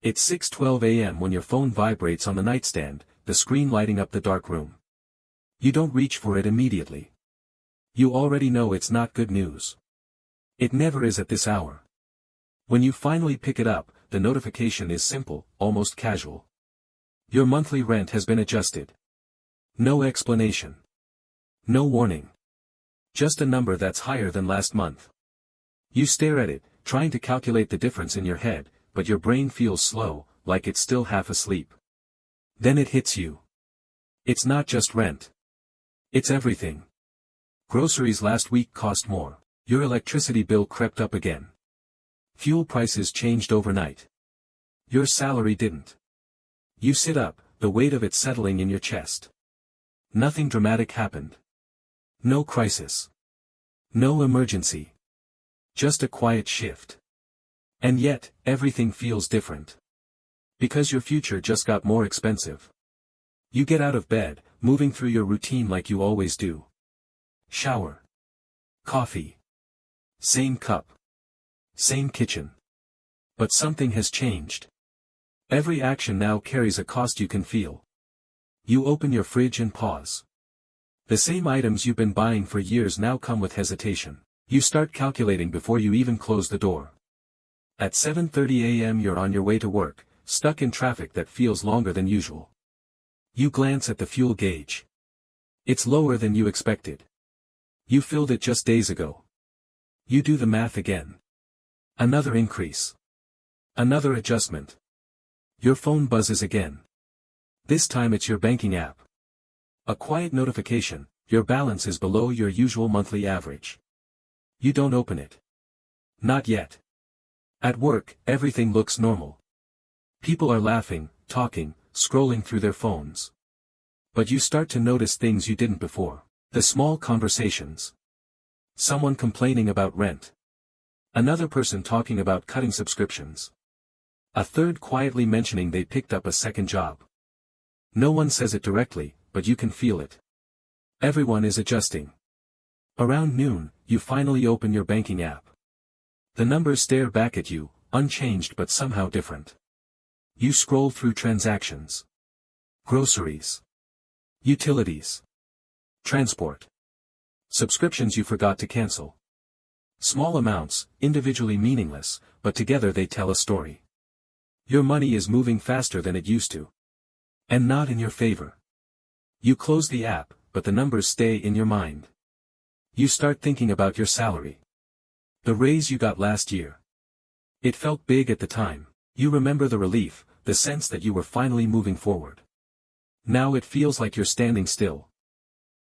It's 6:12 a.m. when your phone vibrates on the nightstand, the screen lighting up the dark room. You don't reach for it immediately. You already know it's not good news. It never is at this hour. When you finally pick it up, the notification is simple, almost casual. Your monthly rent has been adjusted. No explanation. No warning. Just a number that's higher than last month. You stare at it, trying to calculate the difference in your head, but your brain feels slow, like it's still half asleep. Then it hits you. It's not just rent. It's everything. Groceries last week cost more. Your electricity bill crept up again. Fuel prices changed overnight. Your salary didn't. You sit up, the weight of it settling in your chest. Nothing dramatic happened. No crisis. No emergency. Just a quiet shift. And yet, everything feels different. Because your future just got more expensive. You get out of bed, moving through your routine like you always do. Shower. Coffee. Same cup. Same kitchen. But something has changed. Every action now carries a cost you can feel. You open your fridge and pause. The same items you've been buying for years now come with hesitation. You start calculating before you even close the door. At 7:30 a.m. you're on your way to work, stuck in traffic that feels longer than usual. You glance at the fuel gauge. It's lower than you expected. You filled it just days ago. You do the math again. Another increase. Another adjustment. Your phone buzzes again. This time it's your banking app. A quiet notification, your balance is below your usual monthly average. You don't open it. Not yet. At work, everything looks normal. People are laughing, talking, scrolling through their phones. But you start to notice things you didn't before. The small conversations. Someone complaining about rent. Another person talking about cutting subscriptions. A third quietly mentioning they picked up a second job. No one says it directly, but you can feel it. Everyone is adjusting. Around noon, you finally open your banking app. The numbers stare back at you, unchanged but somehow different. You scroll through transactions. Groceries. Utilities. Transport. Subscriptions you forgot to cancel. Small amounts, individually meaningless, but together they tell a story. Your money is moving faster than it used to. And not in your favor. You close the app, but the numbers stay in your mind. You start thinking about your salary. The raise you got last year. It felt big at the time. You remember the relief, the sense that you were finally moving forward. Now it feels like you're standing still.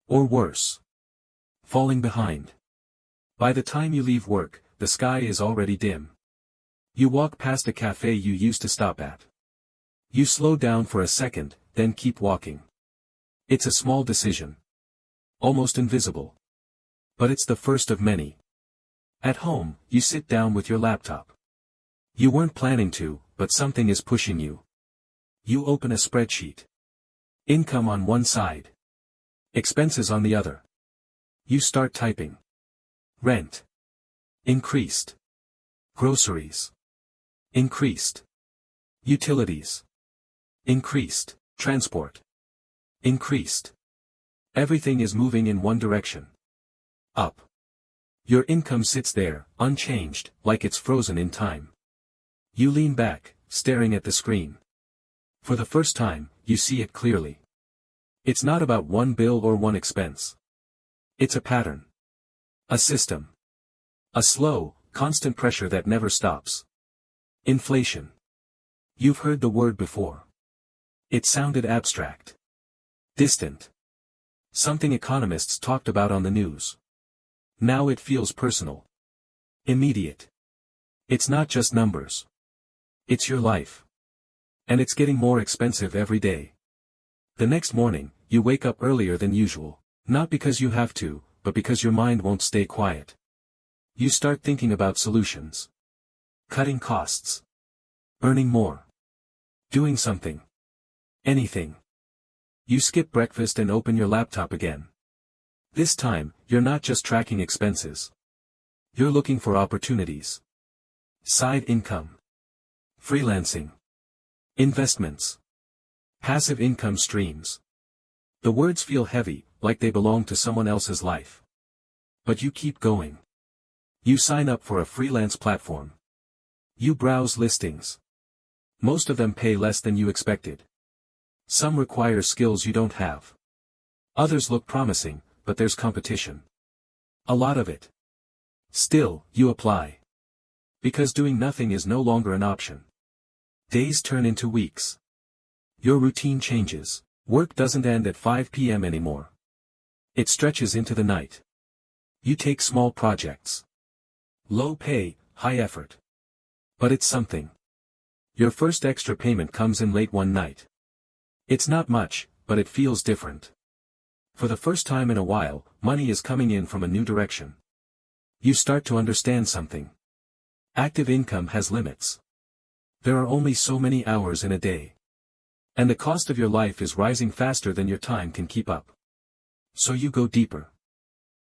Or worse. Falling behind. By the time you leave work, the sky is already dim. You walk past a cafe you used to stop at. You slow down for a second, then keep walking. It's a small decision. Almost invisible. But it's the first of many. At home, you sit down with your laptop. You weren't planning to, but something is pushing you. You open a spreadsheet. Income on one side. Expenses on the other. You start typing. Rent. Increased. Groceries. Increased. Utilities. Increased. Transport. Increased. Everything is moving in one direction. Up. Your income sits there, unchanged, like it's frozen in time. You lean back, staring at the screen. For the first time, you see it clearly. It's not about one bill or one expense. It's a pattern. A system. A slow, constant pressure that never stops. Inflation. You've heard the word before. It sounded abstract. Distant. Something economists talked about on the news. Now it feels personal. Immediate. It's not just numbers. It's your life. And it's getting more expensive every day. The next morning, you wake up earlier than usual. Not because you have to, but because your mind won't stay quiet. You start thinking about solutions. Cutting costs. Earning more. Doing something. Anything. You skip breakfast and open your laptop again. This time, you're not just tracking expenses. You're looking for opportunities. Side income. Freelancing. Investments. Passive income streams. The words feel heavy, like they belong to someone else's life. But you keep going. You sign up for a freelance platform. You browse listings. Most of them pay less than you expected. Some require skills you don't have. Others look promising, but there's competition. A lot of it. Still, you apply. Because doing nothing is no longer an option. Days turn into weeks. Your routine changes. Work doesn't end at 5 p.m. anymore. It stretches into the night. You take small projects. Low pay, high effort. But it's something. Your first extra payment comes in late one night. It's not much, but it feels different. For the first time in a while, money is coming in from a new direction. You start to understand something. Active income has limits. There are only so many hours in a day. And the cost of your life is rising faster than your time can keep up. So you go deeper.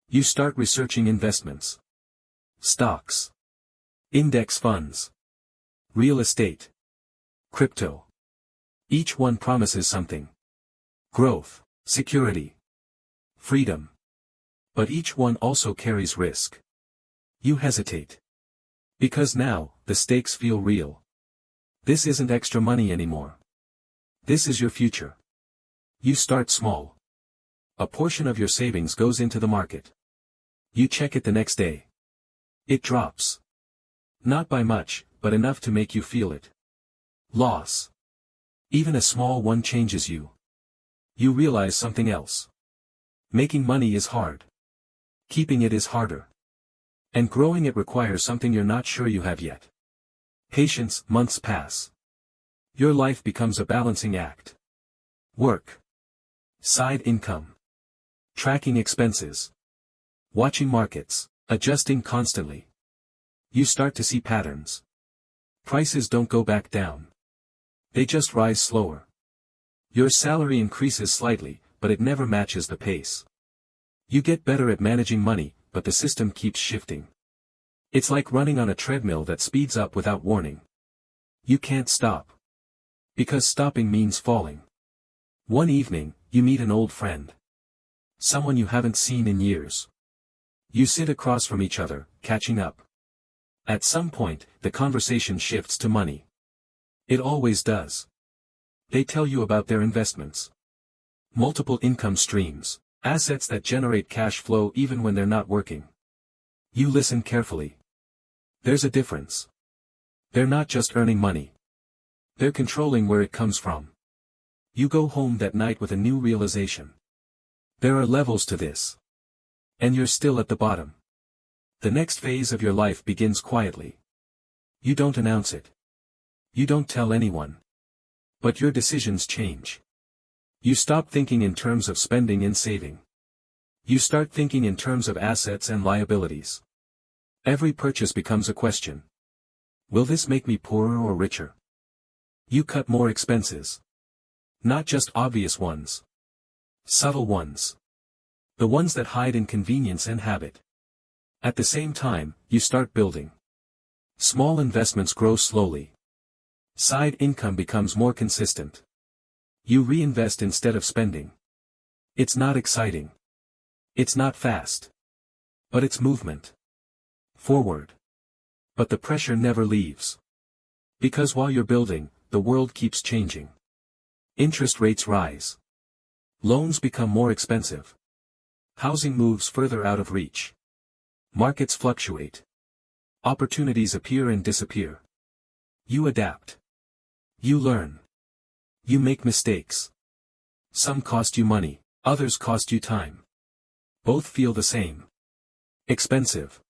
You start researching investments. Stocks. Index funds. Real estate. Crypto. Each one promises something. Growth, security, freedom. But each one also carries risk. You hesitate. Because now, the stakes feel real. This isn't extra money anymore. This is your future. You start small. A portion of your savings goes into the market. You check it the next day. It drops. Not by much, but enough to make you feel it. Loss. Even a small one changes you. You realize something else. Making money is hard. Keeping it is harder. And growing it requires something you're not sure you have yet. Patience. Months pass. Your life becomes a balancing act. Work. Side income. Tracking expenses. Watching markets. Adjusting constantly. You start to see patterns. Prices don't go back down. They just rise slower. Your salary increases slightly, but it never matches the pace. You get better at managing money, but the system keeps shifting. It's like running on a treadmill that speeds up without warning. You can't stop. Because stopping means falling. One evening, you meet an old friend. Someone you haven't seen in years. You sit across from each other, catching up. At some point, the conversation shifts to money. It always does. They tell you about their investments. Multiple income streams, assets that generate cash flow even when they're not working. You listen carefully. There's a difference. They're not just earning money. They're controlling where it comes from. You go home that night with a new realization. There are levels to this. And you're still at the bottom. The next phase of your life begins quietly. You don't announce it. You don't tell anyone. But your decisions change. You stop thinking in terms of spending and saving. You start thinking in terms of assets and liabilities. Every purchase becomes a question. Will this make me poorer or richer? You cut more expenses. Not just obvious ones. Subtle ones. The ones that hide in convenience and habit. At the same time, you start building. Small investments grow slowly. Side income becomes more consistent. You reinvest instead of spending. It's not exciting. It's not fast. But it's movement. Forward. But the pressure never leaves. Because while you're building, the world keeps changing. Interest rates rise. Loans become more expensive. Housing moves further out of reach. Markets fluctuate. Opportunities appear and disappear. You adapt. You learn. You make mistakes. Some cost you money, others cost you time. Both feel the same. Expensive.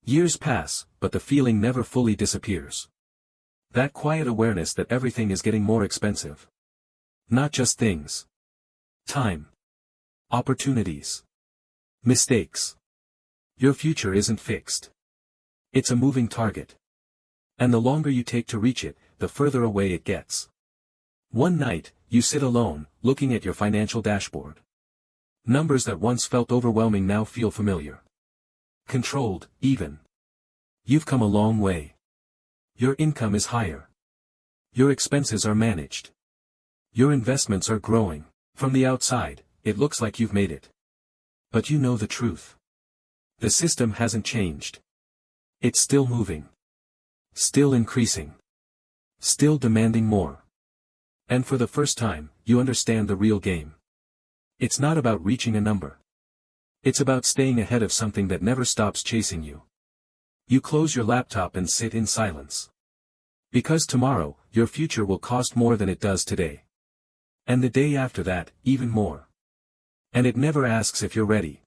Years pass, but the feeling never fully disappears. That quiet awareness that everything is getting more expensive. Not just things. Time. Opportunities. Mistakes. Your future isn't fixed. It's a moving target. And the longer you take to reach it, the further away it gets. One night, you sit alone, looking at your financial dashboard. Numbers that once felt overwhelming now feel familiar. Controlled, even. You've come a long way. Your income is higher. Your expenses are managed. Your investments are growing. From the outside, it looks like you've made it. But you know the truth. The system hasn't changed. It's still moving. Still increasing. Still demanding more. And for the first time, you understand the real game. It's not about reaching a number. It's about staying ahead of something that never stops chasing you. You close your laptop and sit in silence. Because tomorrow, your future will cost more than it does today. And the day after that, even more. And it never asks if you're ready.